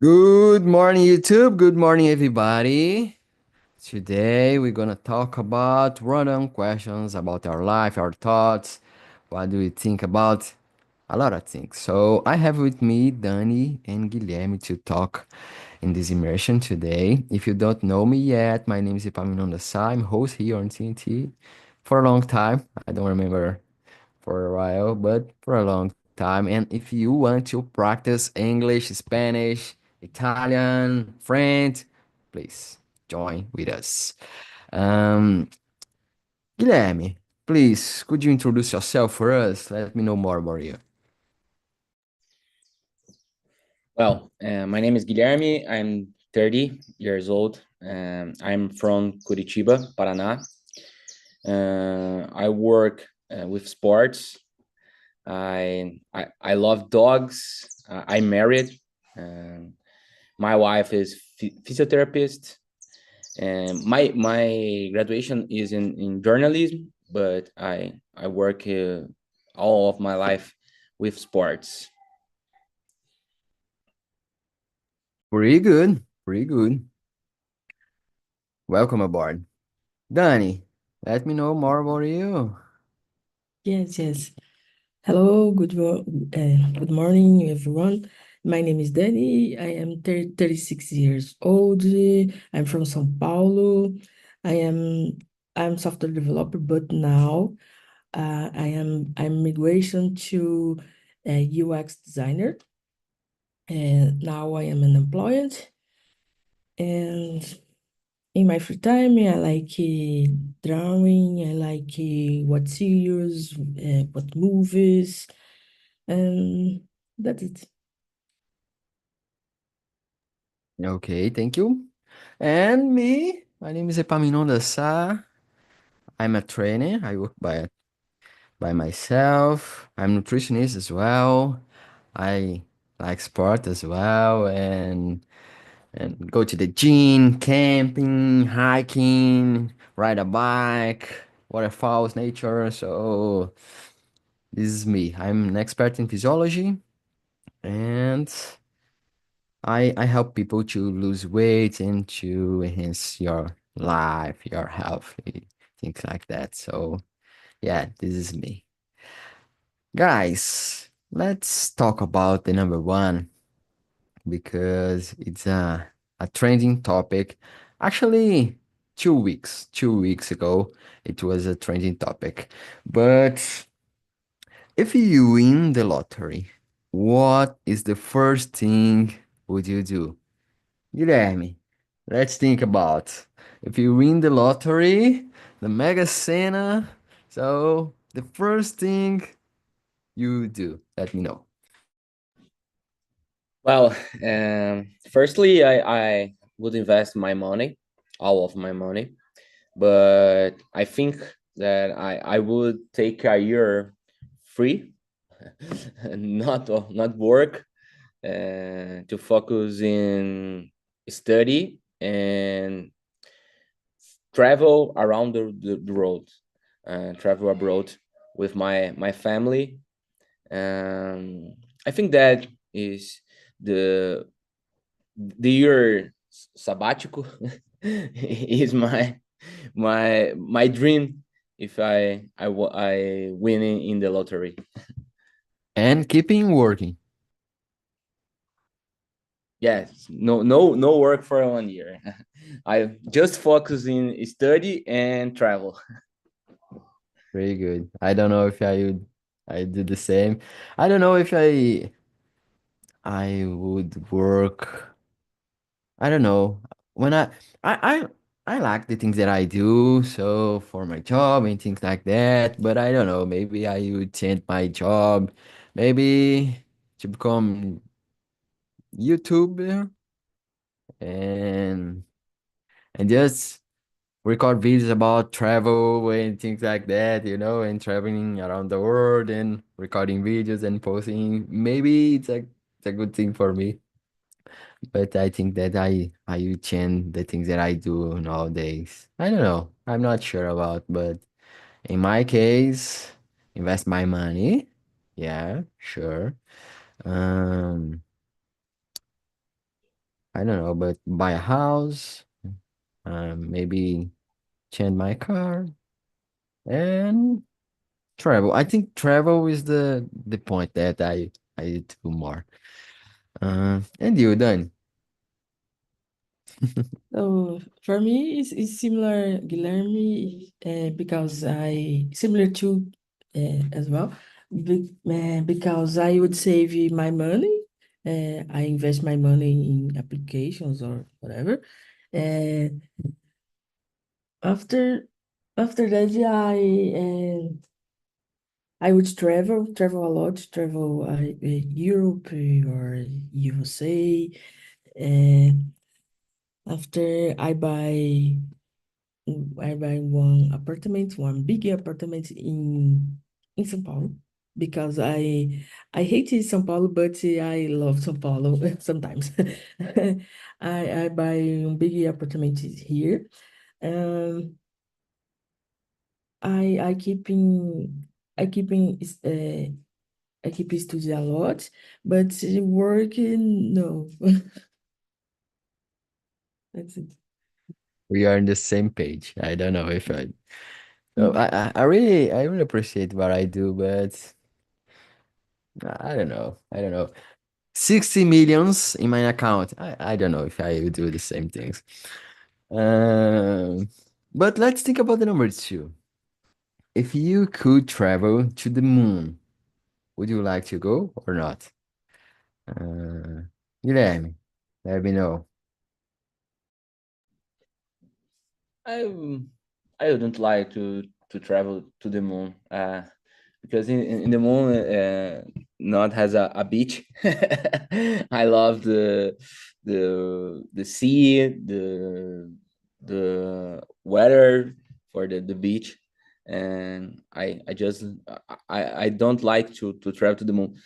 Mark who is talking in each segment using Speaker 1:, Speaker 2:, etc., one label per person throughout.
Speaker 1: Good morning, YouTube. Good morning, everybody. Today, we're gonna talk about random questions about our life, our thoughts. What do we think about a lot of things? So, I have with me Dani and Guilherme to talk in this immersion today. If you don't know me yet, my name is Epaminondas Sá. I'm host here on TNT for a long time. I don't remember for a while, but for a long time. And if you want to practice English, Spanish, Italian, French, please join with us. Um, Guilherme, please, could you introduce yourself for us? Let me know more about you.
Speaker 2: My name is Guilherme. I'm 30 years old. I'm from Curitiba, Paraná. I work with sports. I love dogs. I'm married. Um, my wife is physiotherapist. And my graduation is in journalism, but I work all of my life with sports.
Speaker 1: Pretty good, pretty good. Welcome aboard. Dani, let me know more about you.
Speaker 3: Yes. Hello, good morning, everyone. My name is Danny. I am 36 years old. I'm from São Paulo. I am I'm software developer, but now I'm migration to a UX designer, and now I am unemployed. And in my free time, I like drawing. I like what series, what movies. And that's it.
Speaker 1: Okay, thank you. And me, my name is Epaminondas Sá. I'm a trainer. I work by myself. I'm nutritionist as well. I like sport as well and go to the gym, camping, hiking, ride a bike, waterfalls, nature. So this is me. I'm an expert in physiology and I help people to lose weight and to enhance your life, your health, things like that. So yeah, this is me. Guys, let's talk about the number one because it's a trending topic. Actually, 2 weeks ago, it was a trending topic. But if you win the lottery, what is the first thing would you do? Guilherme, let's think about if you win the lottery, the Mega Sena. So the first thing you do, let me know.
Speaker 2: Firstly, I would invest my money, all of my money, but I think that I would take a year free, not work, to focus in study and travel around the world, travel abroad with my family. I think that is the the year sabbatical is my dream if I win in the lottery.
Speaker 1: And keeping working.
Speaker 2: Yes, no work for 1 year. I just focus in study and travel.
Speaker 1: Very good. I don't know if I do the same. I don't know if I would work. I don't know. When I I like the things that I do, so for my job and things like that, but I don't know, maybe I would change my job, maybe to become YouTuber and and just record videos about travel and things like that, and traveling around the world and recording videos and posting. Maybe it's a good thing for me, but I think that I will change the things that I do nowadays. I don't know. I'm not sure about, but in my case, invest my money. Yeah, sure. Um, I don't know, but buy a house, maybe change my car and travel. I think travel is the point that I do more. And you, Dani?
Speaker 3: So for me, it's similar, Guilherme, because I similar to as well, because I would save my money. I invest my money in applications or whatever. Uh, after after that, I would travel a lot, travel Europe or USA. Uh, after I buy one apartment, one big apartment in São Paulo because I hate São Paulo, but I love São Paulo sometimes. I buy a big apartment here. Um, I keep in I keep in I keep studying a lot, but working no. That's it.
Speaker 1: We are on the same page. I don't know if I. So
Speaker 3: Mm,
Speaker 1: I really appreciate what I do, but I don't know. I don't know. 60 millions in my account. I don't know if I will do the same things. Um, but let's think about the number two. If you could travel to the moon, would you like to go or not? Uh, Guilherme, let me know.
Speaker 2: I I wouldn't like to travel to the moon, because in the moon, not has a beach. I love the sea, the weather for the beach, and I just I don't like to travel to the moon.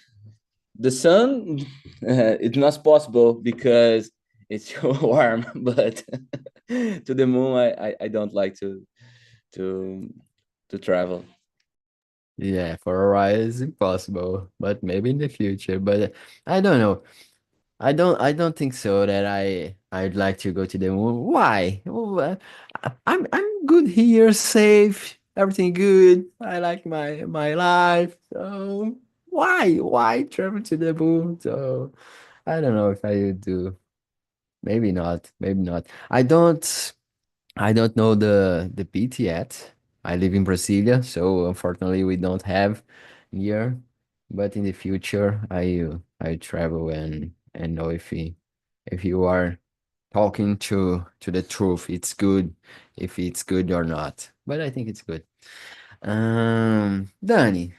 Speaker 2: The sun, it's not possible because it's too warm, but to the moon, I don't like to to travel.
Speaker 1: Yeah, for a ride is impossible, but maybe in the future. But I don't know. I don't think so that I'd like to go to the moon. Why? Well, I'm good here, safe, everything good. I like my life. So why travel to the moon? So I don't know if I would do. Maybe not. Maybe not. I don't know the beat yet. I live in Brasilia, so unfortunately we don't have here. But in the future, I travel and know if you are talking to the truth, it's good, if it's good or not. But I think it's good. Danny,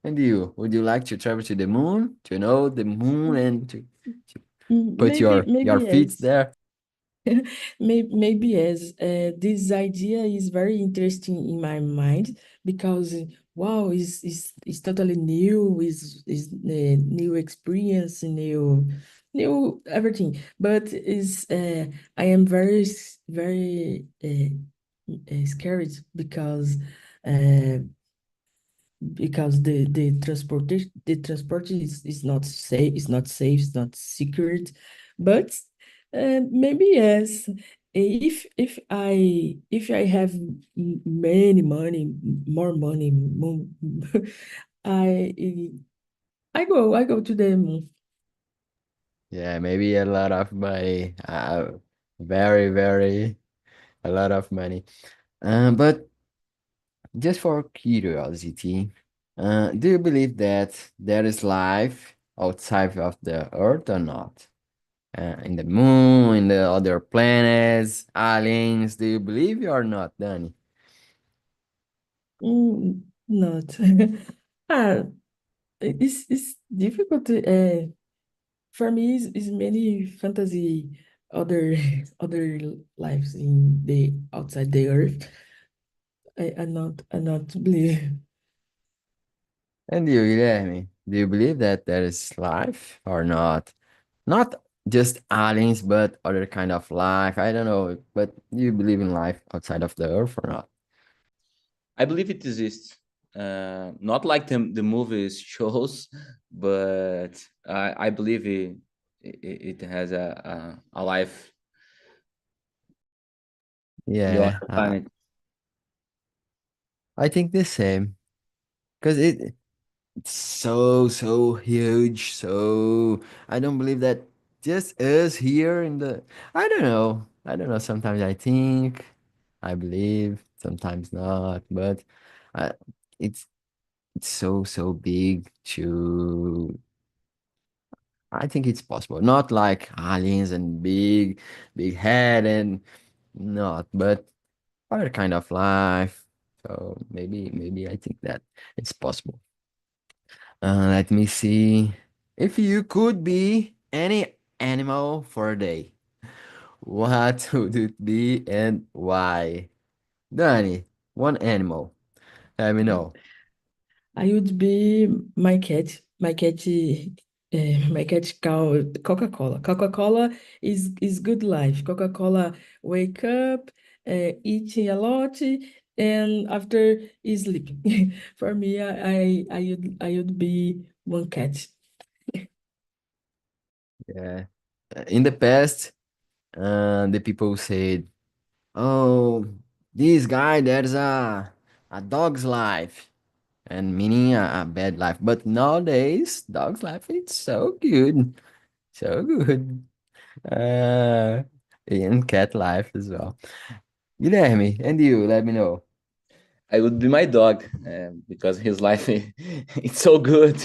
Speaker 1: and you, would you like to travel to the moon? To know the moon and to put
Speaker 3: maybe
Speaker 1: your feet
Speaker 3: yes.
Speaker 1: there?
Speaker 3: Maybe yes. This idea is very interesting in my mind because wow, is totally new. Is new experience, new everything. But is I am very scared because the transport is not safe, is not secret, but maybe yes. If I have many money, more money, more, I I go to the moon.
Speaker 1: Yeah, maybe a lot of money. Very, very a lot of money. But just for curiosity, do you believe that there is life outside of the Earth or not? In the moon, in the other planets, aliens, do you believe or not, Danny?
Speaker 3: Not. ah, it's difficult. For me, is many fantasy other other lives in the outside the earth. I not believe.
Speaker 1: And you, Guilherme, do you believe that there is life or not? Not just aliens, but other kind of life. I don't know, but do you believe in life outside of the Earth or not?
Speaker 2: I believe it exists. Not like the movies shows, but I believe it has a life. You on
Speaker 1: Yeah,
Speaker 2: the planet.
Speaker 1: I think the same because it's so huge. So I don't believe that just us here in the. I don't know. I don't know. Sometimes I think, I believe, sometimes not. But uh, it's it's so big to. I think it's possible. Not like aliens and big head and not, but other kind of life. So maybe I think that it's possible. Let me see. If you could be any animal for a day, what would it be and why? Danny, one animal. Let me know.
Speaker 3: I would be my cat. My cat called Coca-Cola. Coca-Cola is good life. Coca-Cola wake up, eat a lot, and after is sleeping. For me, I would be one cat.
Speaker 1: Yeah. In the past, the people said, "Oh, this guy, there's a dog's life." And meaning a bad life. But nowadays, dog's life it's so good, so good. Uh, and cat life as well. Guilherme, and you, let me know.
Speaker 2: I would be my dog because his life it's so good.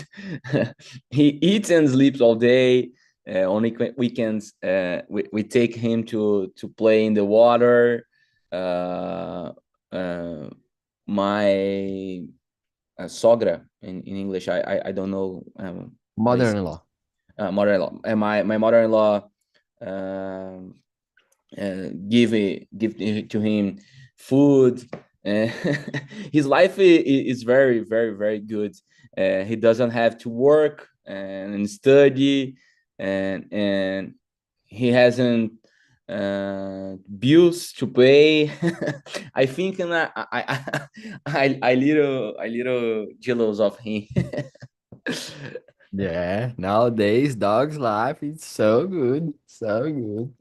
Speaker 2: He eats and sleeps all day. Only weekends we take him to play in the water. Uh, uh, my sogra in English. I don't know how you say
Speaker 1: Mother-in-law.
Speaker 2: mother-in-law. And my mother-in-law um, give to him food. Uh, his life is very good. He doesn't have to work and study, and he hasn't bills to pay. I think and I little jealous of him.
Speaker 1: Yeah, nowadays dog's life it's so good, so good.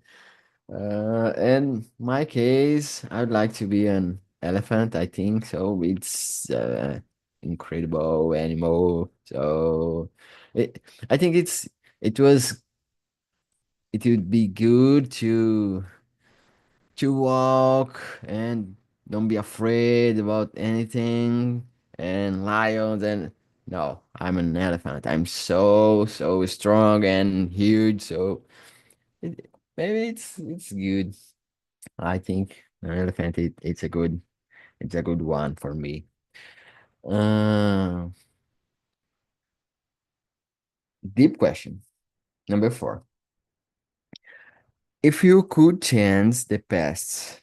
Speaker 1: In my case, I'd like to be an elephant. I think so. It's incredible animal. So, it, I think it was it would be good to walk and don't be afraid about anything and lions and no, I'm an elephant. I'm so strong and huge. So maybe it's good. I think an elephant it's a good one for me. Uh, Deep question. Number four. If you could change the past,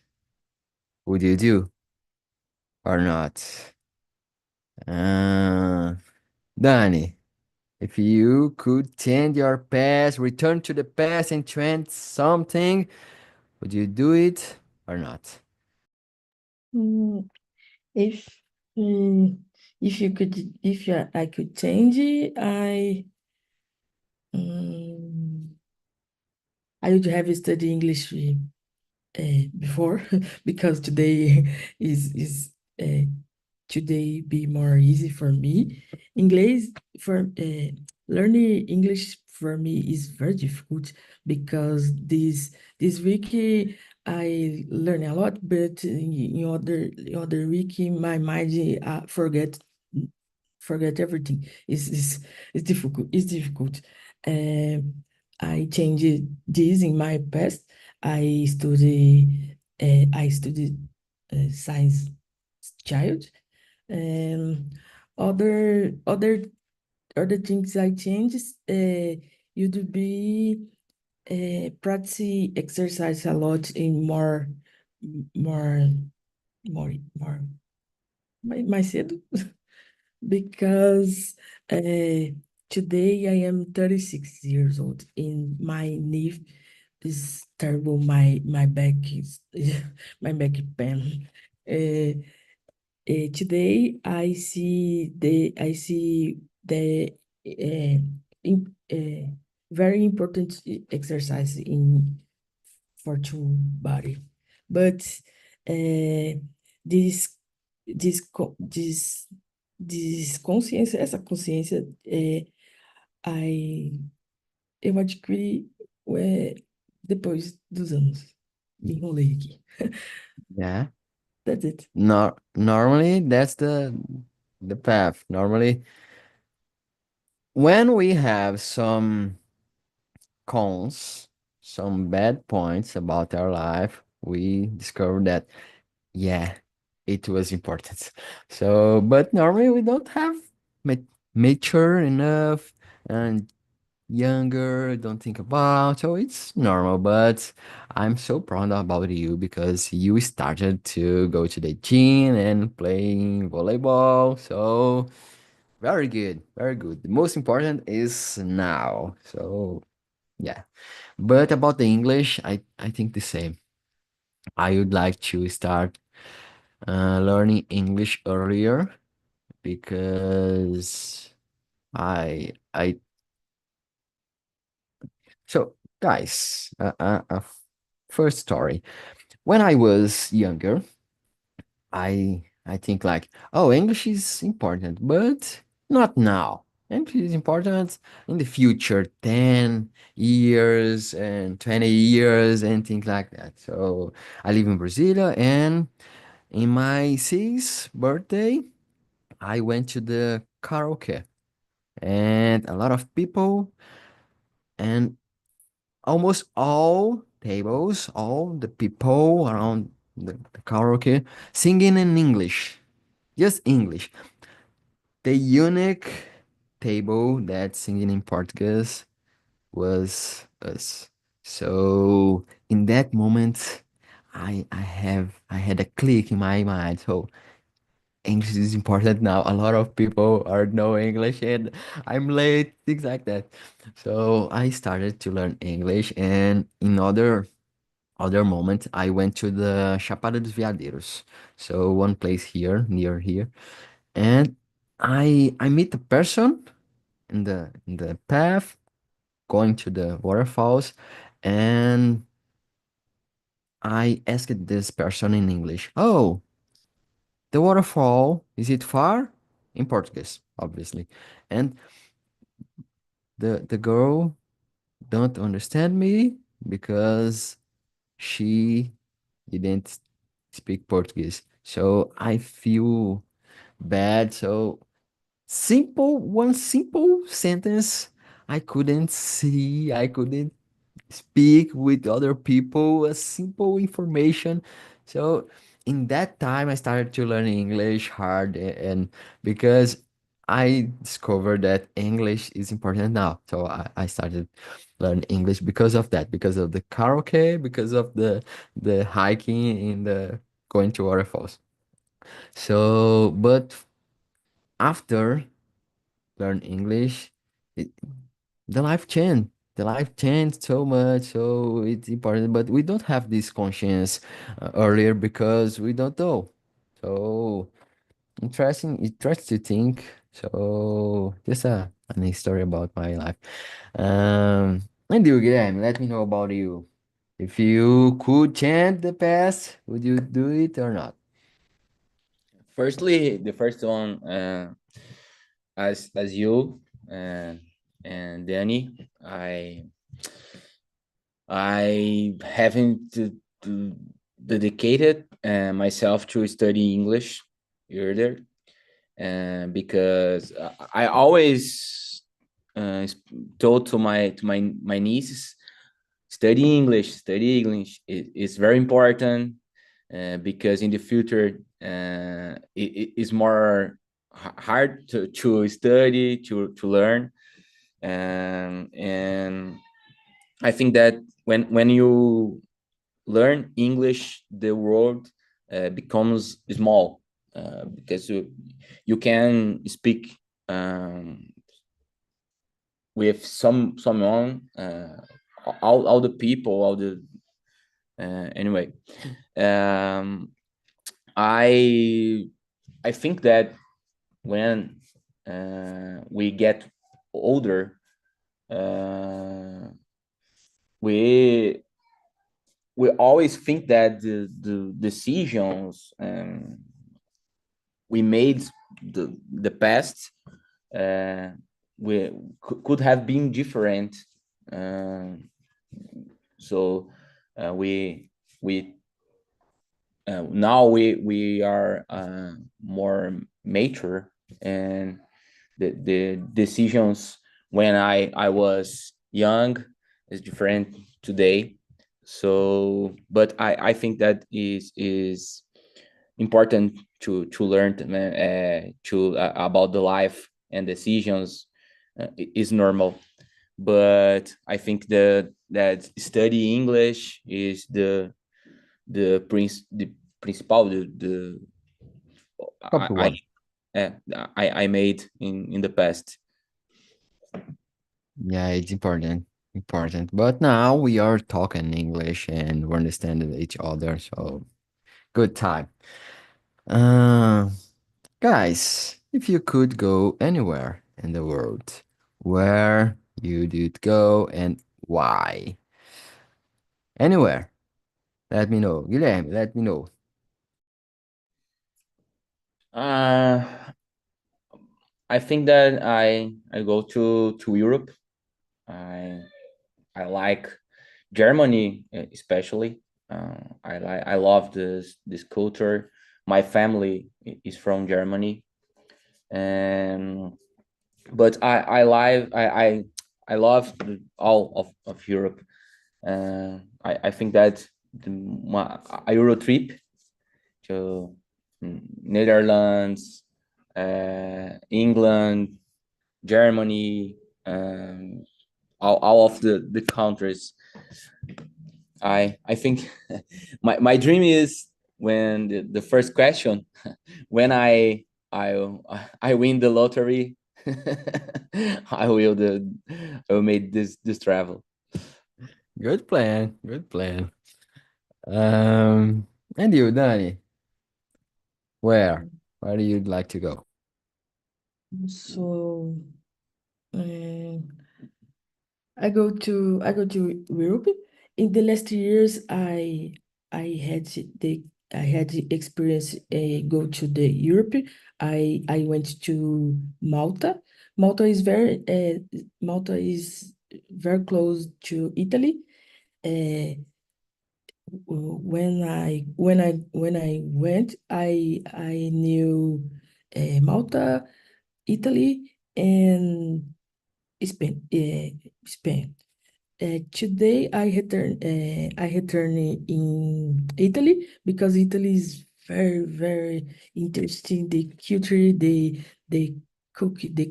Speaker 1: would you do or not? Uh, Danny, if you could change your past, return to the past and change something, would you do it or not?
Speaker 3: Mm, If mm, if you could, if you, I could change it, mm, I would have studied English before because today is uh, today be more easy for me. English for learning English for me is very difficult because this week I learn a lot, but in other week my mind forget everything. It's difficult. It's difficult. I changed this in my past. I studied science child. Um, other other things I changed you'd be practice exercise a lot in more more mais cedo because uh, today I am 36 years old and my knee is terrible. My back is my back pain. Uh, Today I see the very important exercise for your body. But this, this consciência, essa consciência, I, eu adquiri depois dos anos. Me enrolei aqui.
Speaker 1: Yeah.
Speaker 3: That's it.
Speaker 1: Normally that's the path. Normally when we have some cons, some bad points about our life, we discover that, yeah, it was important. So, but normally we don't have ma mature enough and younger, don't think about, so it's normal. But I'm so proud about you because you started to go to the gym and playing volleyball. So, very good, very good. The most important is now. So, yeah. But about the English, I think the same. I would like to start learning English earlier because I so guys, first story. When I was younger, I think like, oh, English is important, but not now. English is important in the future, 10 years and 20 years and things like that. So I live in Brazil, and in my sixth birthday, I went to the karaoke, and a lot of people, and almost all tables, all the people around the karaoke singing in English, just English. The unique table that singing in Portuguese was us. So in that moment, I had a click in my mind. So English is important now. A lot of people are know English, and I'm late, things like that. So I started to learn English, and in other moment, I went to the Chapada dos Veadeiros. So one place here, near here, and I meet a person in the path going to the waterfalls, and I asked this person in English, "Oh, the waterfall, is it far?" In Portuguese, obviously. And the girl don't understand me because she didn't speak Portuguese. So I feel bad. So one simple sentence, I couldn't see, I couldn't speak with other people, a simple information. So in that time, I started to learn English hard, and because I discovered that English is important now. So I started learn English because of that, because of the karaoke, because of the hiking in the going to waterfalls. So, but after learn English, it, the life changed. The life changed so much, so it's important. But we don't have this conscience earlier because we don't know. So interesting to think. So just a nice story about my life. And you, Guilherme, let me know about you. If you could change the past, would you do it or not?
Speaker 2: Firstly, the first one, as you and Danny, I haven't dedicated myself to study English earlier, because I always told to my nieces, study English is very important, because in the future it is more hard to study, to learn, and I think that when you learn English, the world becomes small, because you can speak with someone, all the people, all the anyway. um, I I think that when we get older, uh, we we always think that the decisions we made the past uh, we could have been different. Uh, so we now we are more mature, and the decisions when I was young is different today. So, but I think that is important to learn to about the life and decisions is normal. But I think that study English is the principal the
Speaker 1: Top
Speaker 2: I
Speaker 1: one.
Speaker 2: uh, I made in the past.
Speaker 1: Yeah, it's important. Important. But now we are talking English and we're understanding each other, so good time. Uh, Guys, if you could go anywhere in the world, where you did go and why? Anywhere. Let me know. Guilherme, let me know.
Speaker 2: Uh, I think that I go to Europe. I I like Germany, especially. I love this culture. My family is from Germany, and but I love all of Europe. I think that a Euro trip to Netherlands, England, Germany, um, all of the countries. I think my dream is when the first question, when I I win the lottery, I will make this travel.
Speaker 1: Good plan. Good plan. Um, and you, Danny, where? Where do you like to go?
Speaker 3: So, um, I go to Europe. In the last years, I had the experience go to the Europe. I went to Malta. Malta is very close to Italy. Uh, when I went, I knew Malta, Italy, and Spain. Spain. Today I return in Italy because Italy is very, very interesting. The culture, the cook, the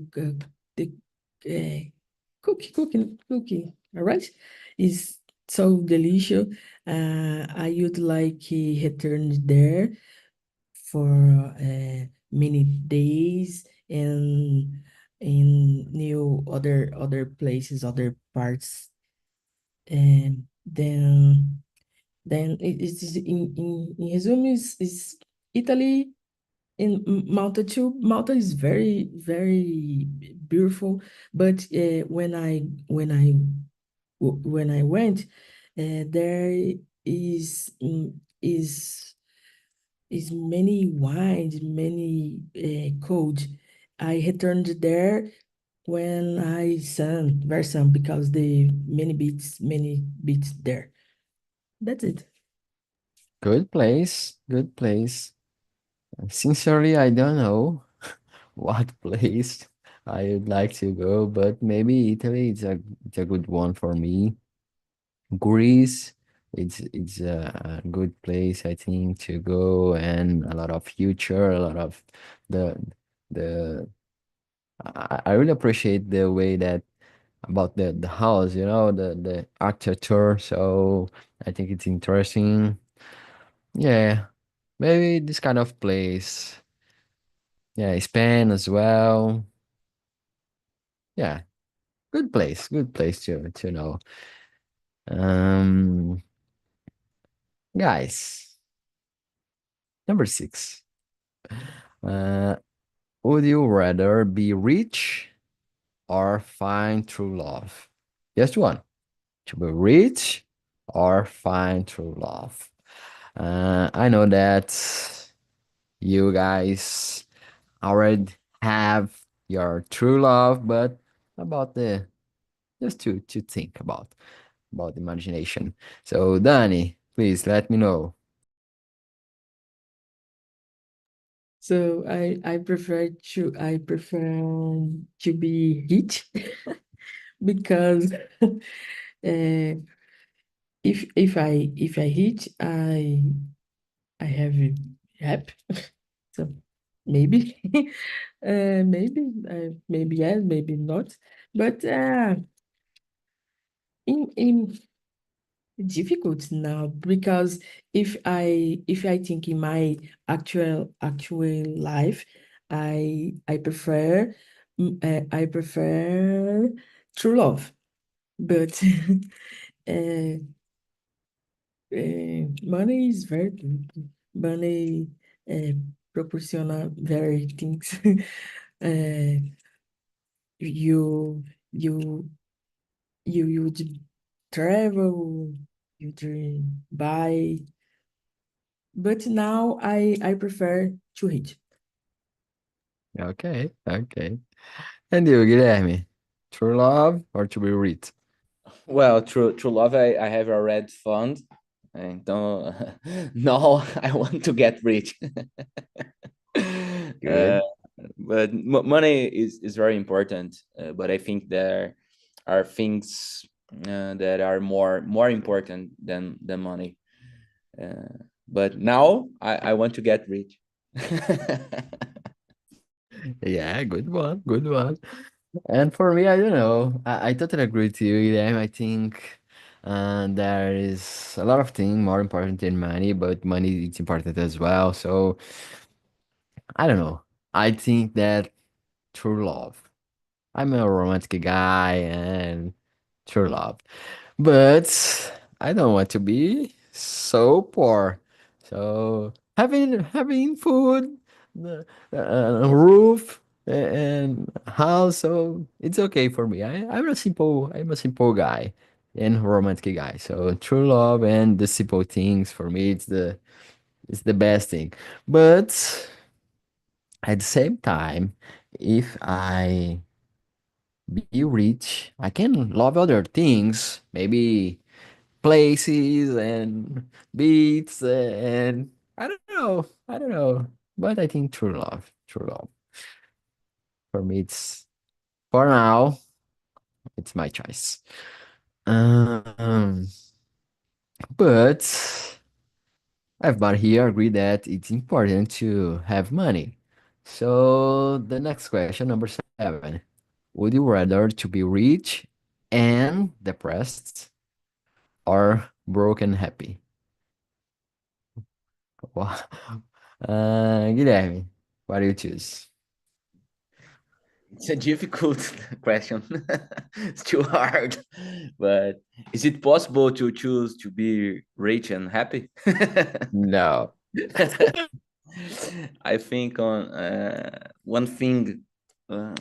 Speaker 3: cooking. All right, is so delicious. I would like to return there for many days and in new other places, other parts, and then it is in resume is Italy in Malta too. Malta is very very beautiful, but when I went, there is is many wines, many cold. I returned there when I sang very some because the many beats there. That's it.
Speaker 1: Good place. Good place. Sincerely, I don't know what place I would like to go, but maybe Italy is it's a good one for me. Greece, it's a good place I think to go, and a lot of future, a lot of the the I really appreciate the way that about the house, the architecture. So I think it's interesting. Yeah, maybe this kind of place. Yeah, Spain as well. Yeah, good place to know. Um, Guys, number six. Uh, would you rather be rich or find true love? Just one. To be rich or find true love. I know that you guys already have your true love, but about the just to think about imagination. So Danny, please let me know.
Speaker 3: So I prefer to be rich because if I rich I have a app. So maybe maybe yes, maybe not. But in difficult now because if I think in my actual life, I prefer true love, but uh, money is very good. Money uh, proporciona very things. uh, you you you would travel, you dream, buy. But now I prefer to read.
Speaker 1: Okay, okay. And you, Guilherme? True love or to be rich?
Speaker 2: Well, true love, I have a red fund. Então, now I want to get rich. uh,
Speaker 1: Good.
Speaker 2: but money is very important. But I think there are things that are more important than money. But now I want to get rich.
Speaker 1: Yeah, good one, good one. And for me, I don't know. I totally agree with you, Guilherme. I think there is a lot of things more important than money, but money is important as well. So I don't know. I think that true love. I'm a romantic guy and true love. But I don't want to be so poor. So having food, a roof, and house, so it's okay for me. I'm a simple guy and romantic guy. So true love and the simple things for me, it's the best thing. But at the same time, if I be rich, I can love other things, maybe places and beats and I don't know. But I think true love. For me, for now, it's my choice. Um, but everybody here agree that it's important to have money. So the next question, number 7. Would you rather to be rich and depressed or broke and happy? Wow. Guilherme, what do you choose?
Speaker 2: It's a difficult question. It's too hard. But is it possible to choose to be rich and happy?
Speaker 1: No.
Speaker 2: I think on one thing uh,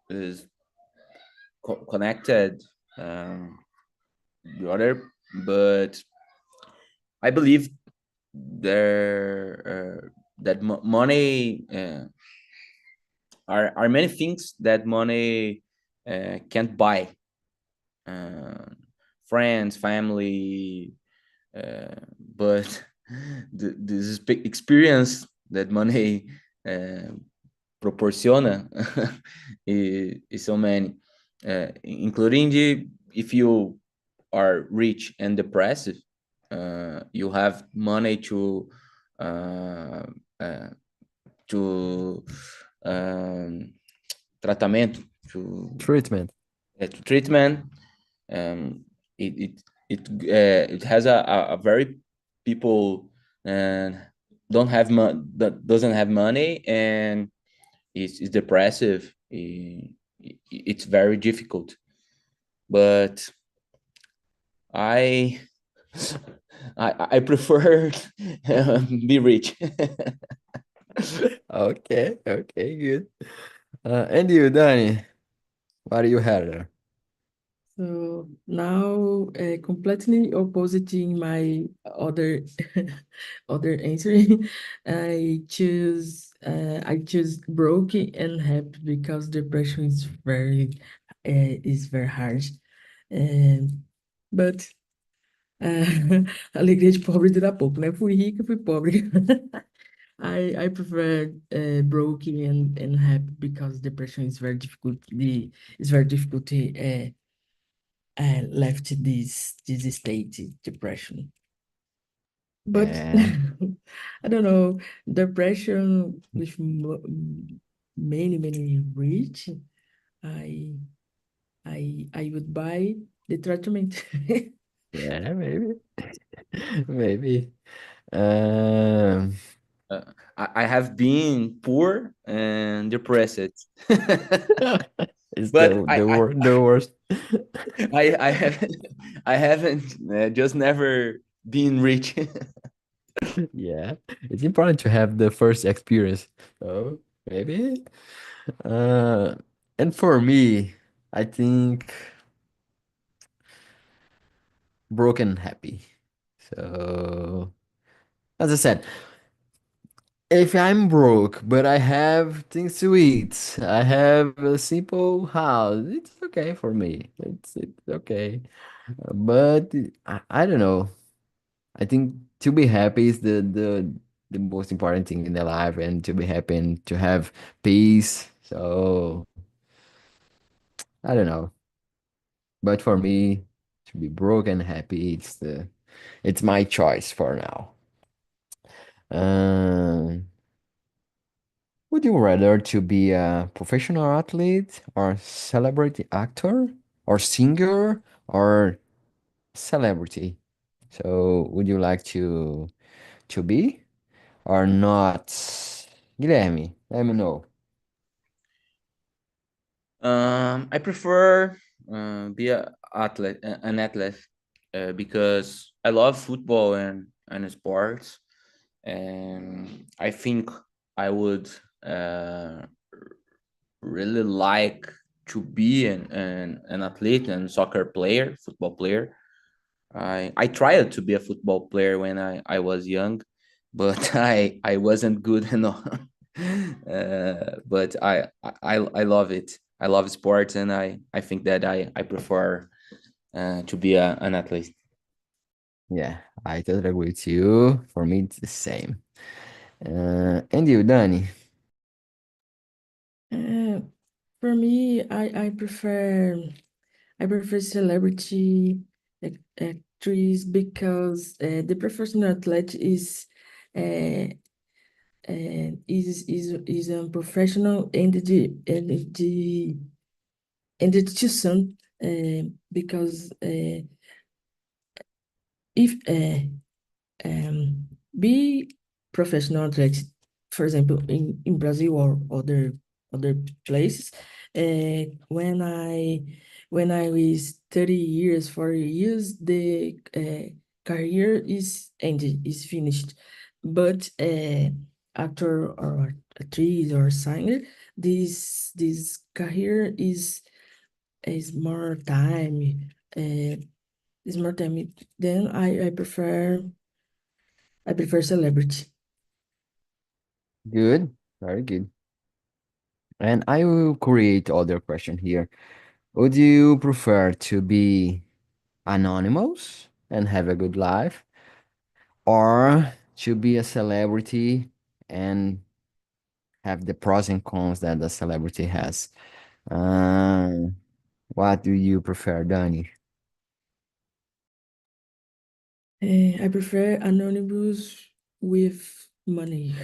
Speaker 2: is connected the other, but I believe there that money are many things that money can't buy. Uh, Friends, family, but this experience that money uh, proporciona is so many, including the if you are rich and depressive, you have money uh, uh, to um, tratamento,
Speaker 1: Treatment.
Speaker 2: to treatment. Um, it has a very people and don't have that doesn't have money and is depressive. It's very difficult, but I I prefer be rich.
Speaker 1: Okay, okay, good. And you, Danny? What do you have?
Speaker 3: So now, completely opposing my other other answer, I choose broken and happy because depression is very hard. Um, but alegria de pobre dura pouco, né? Fui rica, fui pobre. I prefer broken and happy because depression is very difficult. It's very difficult to left this state, depression. But
Speaker 1: Yeah,
Speaker 3: I don't know, depression with many rich, I I would buy the treatment.
Speaker 1: yeah, maybe, maybe. Um,
Speaker 2: Uh, I have been poor and depressed,
Speaker 1: it's
Speaker 2: but
Speaker 1: the worst.
Speaker 2: I haven't I haven't just never been rich.
Speaker 1: Yeah, it's important to have the first experience. So maybe. Uh, and for me, I think broken happy. So as I said, if I'm broke, but I have things to eat, I have a simple house, it's okay for me. It's okay. But I don't know. I think to be happy is the most important thing in the life, and to be happy and to have peace. So I don't know. But for me, to be broke and happy, it's my choice for now. Um, would you rather to be a professional athlete or celebrity actor or singer or celebrity? So would you like to be or not? Guilherme, let me know.
Speaker 2: I prefer be an athlete because I love football and sports, and I think I would uh, really like to be an athlete and soccer player, football player. I tried to be a football player when I was young, but I wasn't good enough. But I love it. I love sports, and I think that I prefer to be an athlete.
Speaker 1: Yeah, I totally agree with you. For me, it's the same. And you, Danny?
Speaker 3: Uh, for me, I prefer celebrity actress because the professional athlete uh, is a professional and the institution because if be professional athlete, for example, in Brazil or other places, when I was 30 years, 40 years, the career is ended, is finished. But actor or actress or singer, this career is more time. Uh, is more time. Then I prefer celebrity.
Speaker 1: Good, very good. And I will create other question here. Would you prefer to be anonymous and have a good life, or to be a celebrity and have the pros and cons that the celebrity has? Um, what do you prefer, Danny?
Speaker 3: I prefer anonymous with money.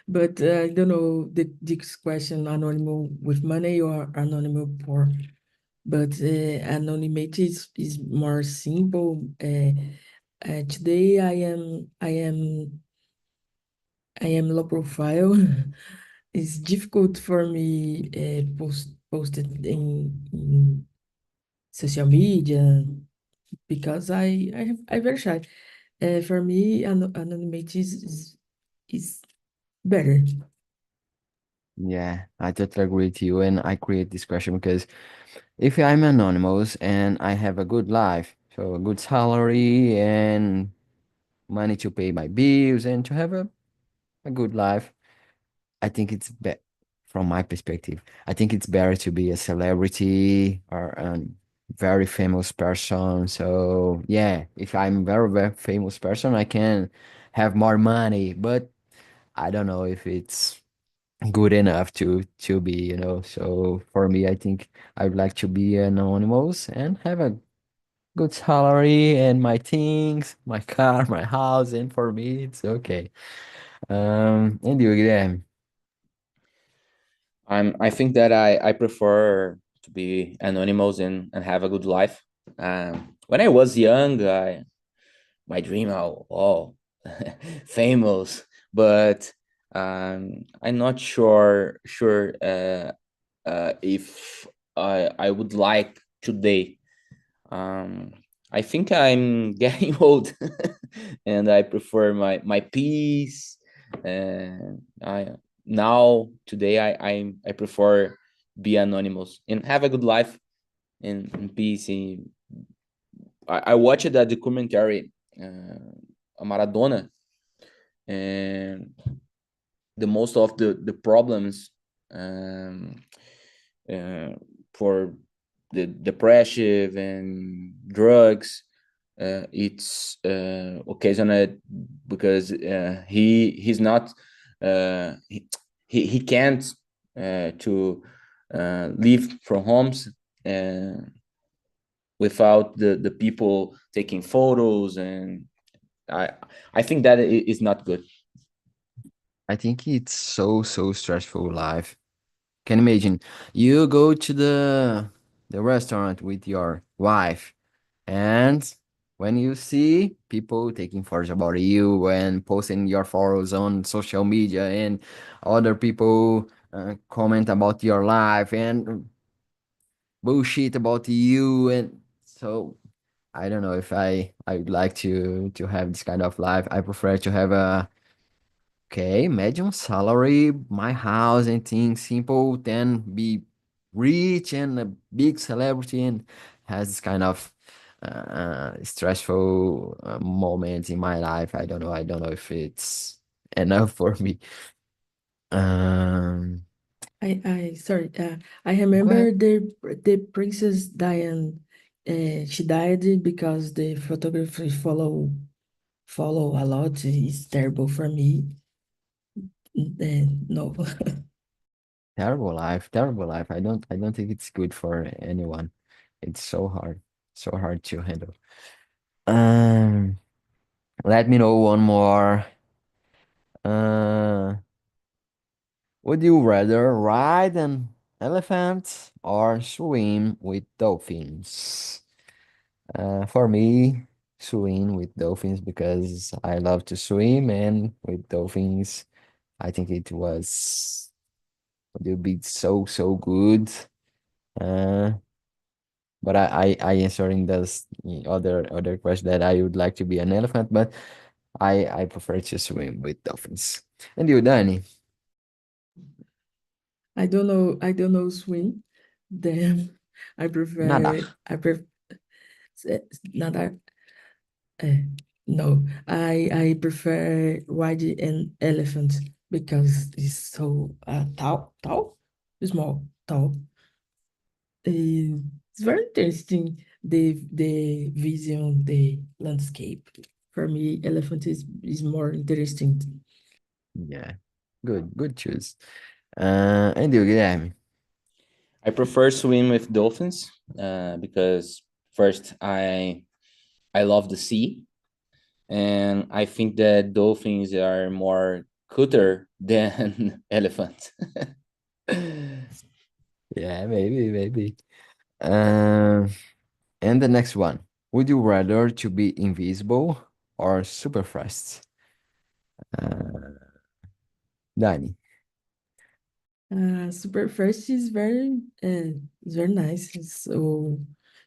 Speaker 3: But I don't know this question, anonymous with money or anonymous poor. But anonymity is more simple. Today I am low profile. It's difficult for me posted in social media because I very shy. For me, anonymity is better.
Speaker 1: Yeah, I totally agree with you. And I create this question because if I'm anonymous and I have a good life, so a good salary and money to pay my bills and to have a good life, I think it's from my perspective. I think it's better to be a celebrity or a very famous person. So yeah, if I'm very famous person, I can have more money, but I don't know if it's good enough to be, So for me, I think I would like to be anonymous and have a good salary and my things, my car, my house, and for me, it's okay. And you, Guilherme?
Speaker 2: I think that I prefer to be anonymous and have a good life. When I was young, my dream, oh, famous, but I'm not sure if I would like today. Um, I think I'm getting old, and I prefer my peace. And I now today I prefer be anonymous and have a good life in peace. I watched that documentary, a Maradona, and the most of the problems, um, uh, for the depression and drugs, it's occasioned because he's not, he can't to leave from homes uh, without the people taking photos, and I I think that is not good.
Speaker 1: I think it's so stressful life. Can imagine you go to the restaurant with your wife, and when you see people taking photos about you and posting your photos on social media, and other people comment about your life and bullshit about you, and so I don't know if I would like to have this kind of life. I prefer to have a okay, medium salary, my house and things simple, then be rich and a big celebrity and has this kind of stressful moment in my life. I don't know if it's enough for me. Um,
Speaker 3: Sorry, I
Speaker 1: go ahead.
Speaker 3: remember the Princess Diane. She died because the photography follow a lot. It's terrible for me. No.
Speaker 1: Terrible life. I don't think it's good for anyone. It's so hard to handle. Um, Let me know one more. Uh, would you rather ride an elephant or swim with dolphins? For me, swim with dolphins because I love to swim, and with dolphins, I think it would be so good. Uh, but I answering this other question that I would like to be an elephant, but I prefer to swim with dolphins. And you, Danny?
Speaker 3: I don't know swim. Then
Speaker 1: Nada.
Speaker 3: I prefer not uh, no. I prefer riding an elephant because it's so tall, small, tall. It's very interesting the vision, the landscape. For me, elephant is more interesting.
Speaker 1: Yeah, good choice. And you, Guilherme?
Speaker 2: I prefer swim with dolphins because first I love the sea, and I think that dolphins are more cuter than elephants.
Speaker 1: Yeah, maybe. Um, and the next one. Would you rather to be invisible or super fast? Uh, Danny.
Speaker 3: Super first is very nice. So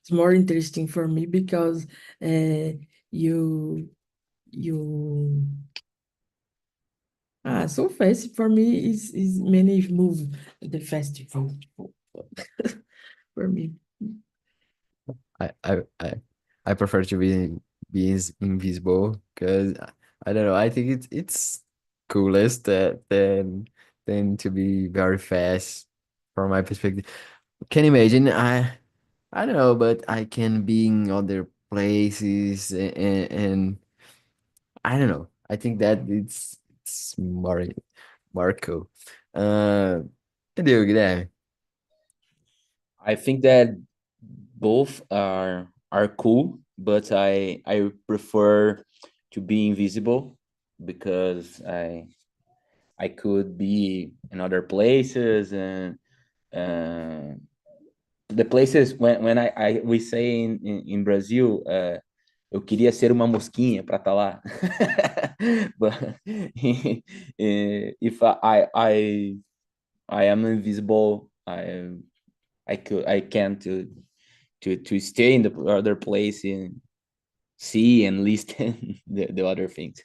Speaker 3: it's more interesting for me because uh, you you So fast for me is many move the festival for me.
Speaker 1: I I I, I prefer to invisible because I don't know. I think it's coolest than to be very fast from my perspective. Can you imagine? I don't know, but I can be in other places and I don't know. I think that it's more cool. Uh, and you, Guilherme?
Speaker 2: I think that both are cool, but I prefer to be invisible because I could be in other places and uh, the places when I we say in Brazil, eu queria ser uma mosquinha para estar lá. But if I am invisible, I can to stay in the other place and see and listen the other things.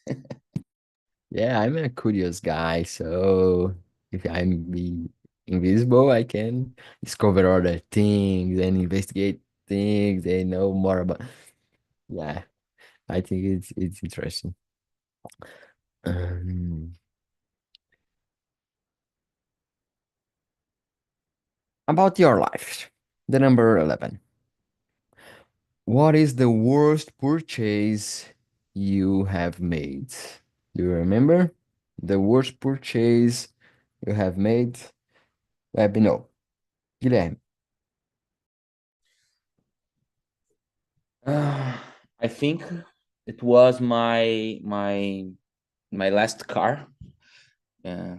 Speaker 1: Yeah, I'm a curious guy, so if I'm be invisible, I can discover other things and investigate things and know more about. Yeah, I think it's interesting. Um, about your life, the number 11. What is the worst purchase you have made? Do you remember the worst purchase you have made? Let me know. Guilherme.
Speaker 2: I think it was my last car. Uh,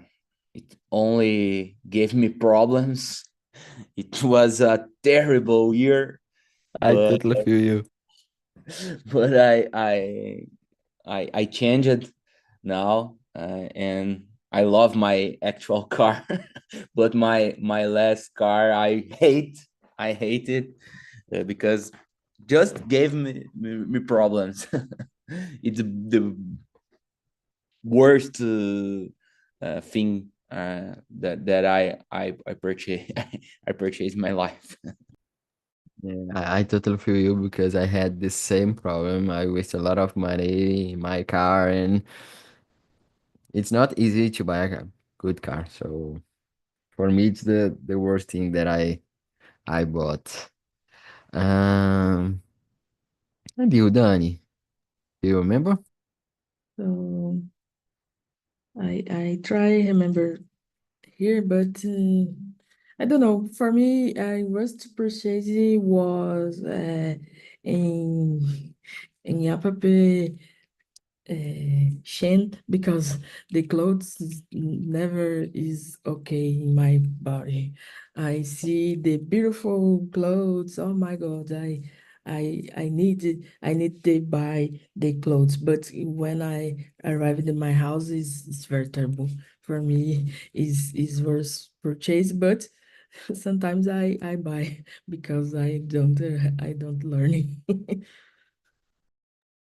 Speaker 2: it only gave me problems. It was a terrible year,
Speaker 1: I
Speaker 2: but
Speaker 1: totally feel you.
Speaker 2: but I changed it now, and I love my actual car. But my last car I hate it because just gave me problems. It's the worst thing that I purchase I purchased my life.
Speaker 1: Yeah, I totally feel you because I had the same problem. I waste a lot of money in my car, and it's not easy to buy a good car. So for me, it's the worst thing that I bought. Um, and you, Danny, do you remember?
Speaker 3: So I try remember here, but I don't know. For me, I was purchasing was in Yapape shan't because the clothes never is okay in my body. I see the beautiful clothes. Oh my God, I need to buy the clothes, but when I arrived in my house, it's very terrible for me. Is worth purchase, but sometimes I buy because I don't learn it.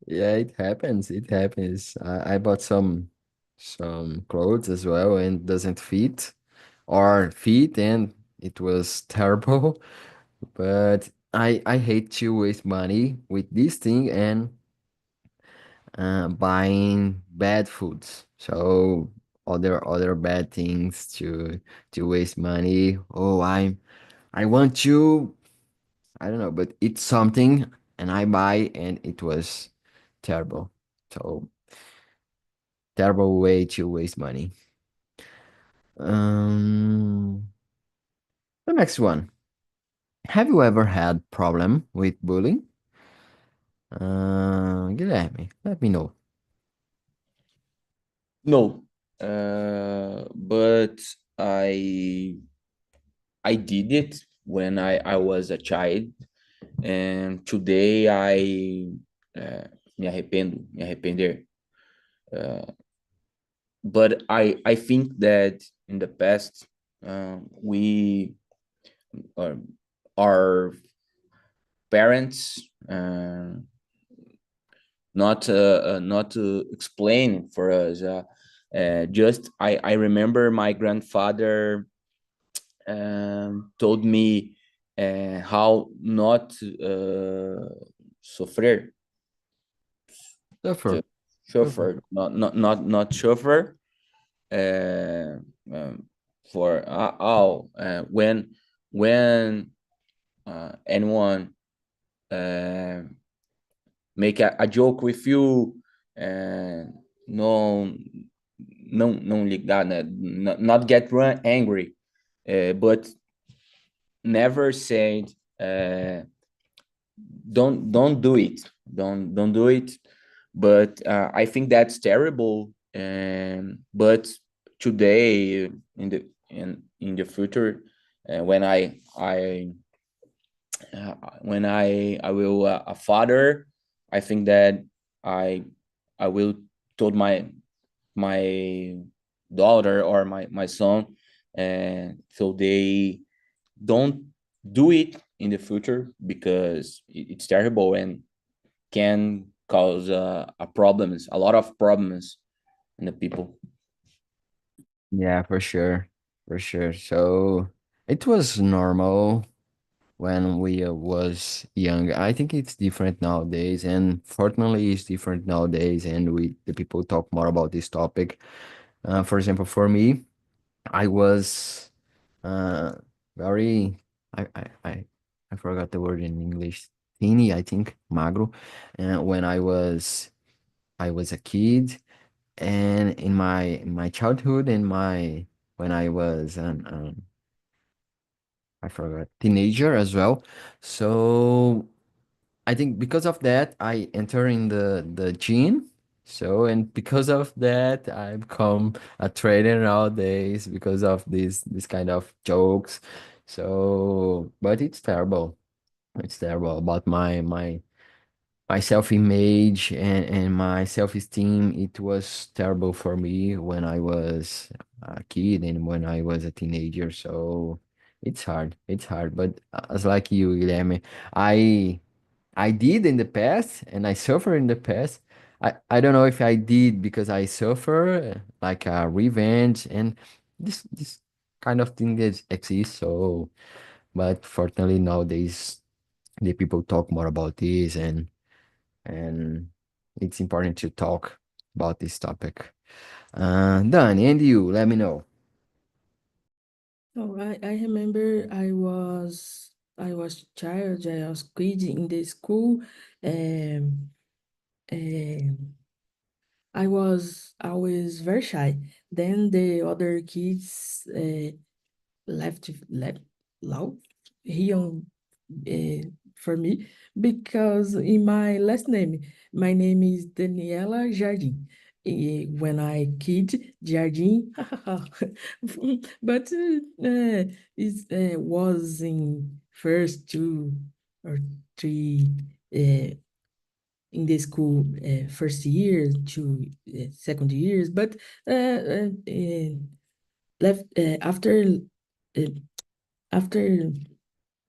Speaker 1: Yeah, it happens. It happens. I bought some clothes as well and doesn't fit or fit and it was terrible. But I hate to waste money with this thing and buying bad foods. So other bad things to waste money. Oh, I want to I don't know, but it's something and I buy and it was terrible. So terrible way to waste money. Um, the next one. Have you ever had problem with bullying? Guilherme, let me know.
Speaker 2: No, but I did it when I was a child, and today me arrepender. Uh, but I think that in the past we uh, our parents not to explain for us. Just I remember my grandfather told me how not sofrer,
Speaker 1: Suffer, suffer.
Speaker 2: chauffeur, not chauffeur, uh, um, for when anyone uh, make a joke with you, and não não ligar, né? Not get angry, but never said uh, don't do it, don't do it. But I think that's terrible. But today, in the future, when when I will a father, I think that I I will told my daughter or my son, and so they don't do it in the future, because it's terrible and can cause a lot of problems in the people.
Speaker 1: Yeah, for sure. For sure. So it was normal when we was young. I think it's different nowadays, and fortunately, it's different nowadays. And we the people talk more about this topic. For example, for me, I was uh very I I I, I forgot the word in English. Teeny, I think, magro. When I was a kid, and in my childhood, in my when I was an I forgot teenager as well. So I think because of that, I enter in the gene. So and because of that, I become a trainer nowadays because of this kind of jokes. So, but it's terrible. It's terrible about my self-image and my self-esteem. It was terrible for me when I was a kid and when I was a teenager. So it's hard. It's hard. But as like you, Guilherme, I I did in the past and I suffer in the past. I don't know if I did because I suffer like a revenge and this kind of thing that exists. So, but fortunately nowadays the people talk more about this and it's important to talk about this topic. Dani, and you, let me know.
Speaker 3: Oh, I remember I was child, I was kid in the school. Um, um, I was always very shy. Then the other kids left loud here uh, for me because in my last name, my name is Daniela Jardim. When I kid Jardim, but it was in first two or three in the school first year to second years, but left uh, after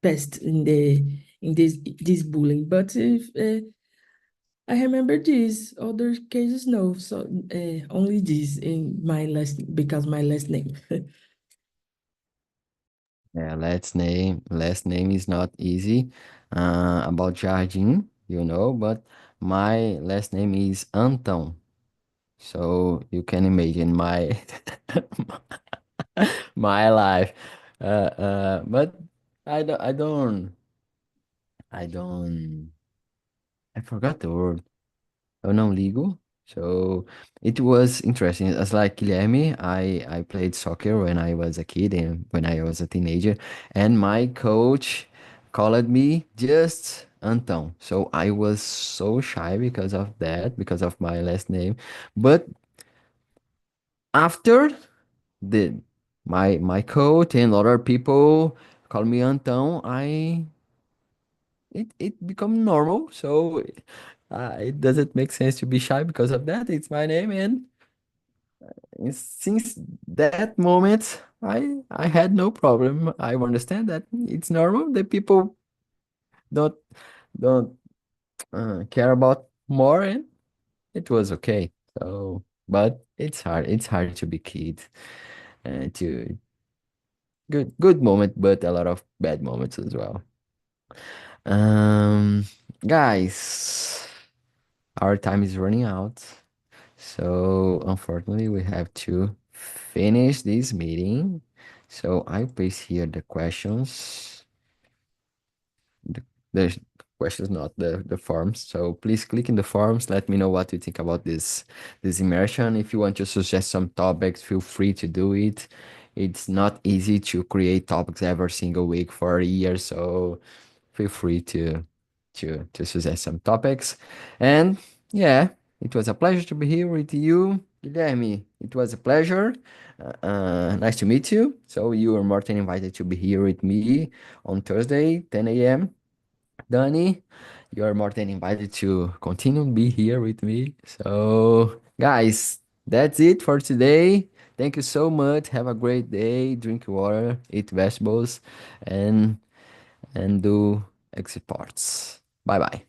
Speaker 3: past in the in this bullying. But if I remember this other cases, no, so only this in my last because my last name.
Speaker 1: Yeah, last name is not easy. About Jardim, you know, but my last name is Antão. So you can imagine my my life. But I don't I forgot the word. Eu não ligo. So it was interesting. As like Guilherme, I played soccer when I was a kid and when I was a teenager, and my coach called me just Antão. So I was so shy because of that, because of my last name. But after the my coach and other people call me Antão, it become normal. So it doesn't make sense to be shy because of that. It's my name, and since that moment, I had no problem. I understand that it's normal. The people don't don't care about more, and it was okay. So. but it's hard. It's hard to be kid. To good moment, but a lot of bad moments as well. Um, guys, our time is running out. So unfortunately, we have to finish this meeting. So I place here the questions, the, the questions, not the forms. So please click in the forms. Let me know what you think about this immersion. If you want to suggest some topics, feel free to do it. It's not easy to create topics every single week for a year, so feel free to suggest some topics. And yeah, it was a pleasure to be here with you, Guilherme. It was a pleasure. Nice to meet you. So you are more than invited to be here with me on Thursday, 10 a.m. Danny, you are more than invited to continue be here with me. So guys, that's it for today. Thank you so much. Have a great day. Drink water, eat vegetables, and do exit parts. Bye bye.